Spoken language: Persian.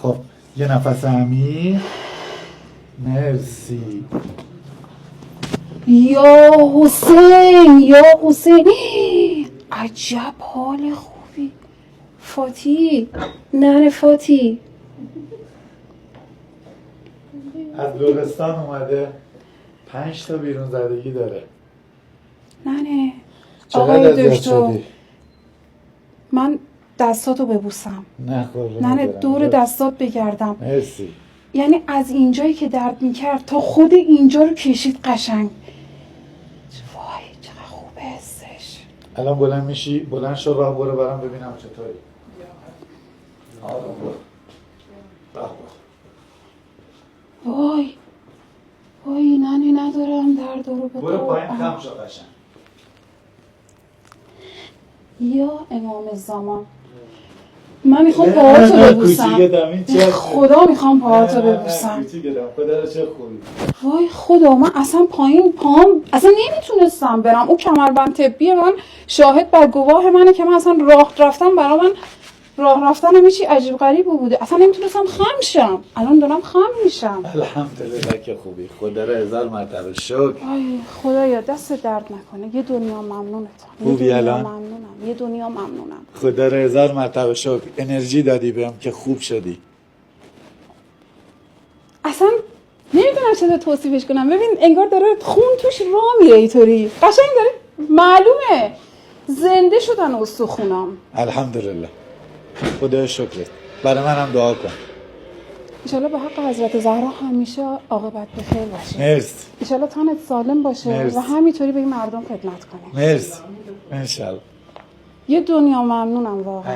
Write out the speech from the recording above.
خب یه نفس عمیق. مرسی. یا حسین یا حسین، عجب حال خوبی. فاتی، ننه فاتی از لرستان اومده، 5 تا بیرون زدگی داره. ننه. چقدر آقای اذیت دکتر شدی؟ من دستاتو ببوسم. نه قربونت ننه برم. دور دستات بگردم. مرسی. یعنی از اینجایی که درد میکرد تا خود اینجا رو کشید قشنگ. وای چقدر خوبه حسش. الان بلند میشی، بلند شو راه برو برام ببینم چطوری. آروم برو. راه برو. وای وای ننه ندارم درد رو به برو پایین قرآن. خم شو قشنگ. یا امام زمان، من میخوام پاهاتو ببوسم. کوچیکتم، این چه خدا میخوام پاهاتو ببوسم. کوچیکتم، خدا رو چه خوبی. وای خدا من اصلا پایین پام اصلا نمیتونستم برم. او کمربند طبی من شاهد بر گواه منه که من اصلا راه رفتم برا من راه رفتنم یه چی عجیب غریب بوده. اصلا نمیتونستم خم شم. الان دارم خم میشم. الحمدلله که خوبی. خدا رو 1000 مرتبه شکر. آی خدایا دست درد نکنه. یه دنیا ممنونتم. خوبی الان؟ یه دنیا ممنونم. خدا رو 1000 مرتبه شکر. انرژی دادی بهم که خوب شدی. اصلا نمیدونم چطور توصیفش کنم. ببین انگار داره خون توش راه میره اینطوری. قشنگ داره معلومه زنده شدن استخونام. الحمدلله. خدا شکرت. برای منم دعا کن. انشالله به حق حضرت زهرا همیشه عاقبت به خیر باشه. مرسی. انشالله تنت سالم باشه مرسی. و همینطوری به این مردم خدمت کنه. مرسی. انشالله. یه دنیا ممنونم واقعا.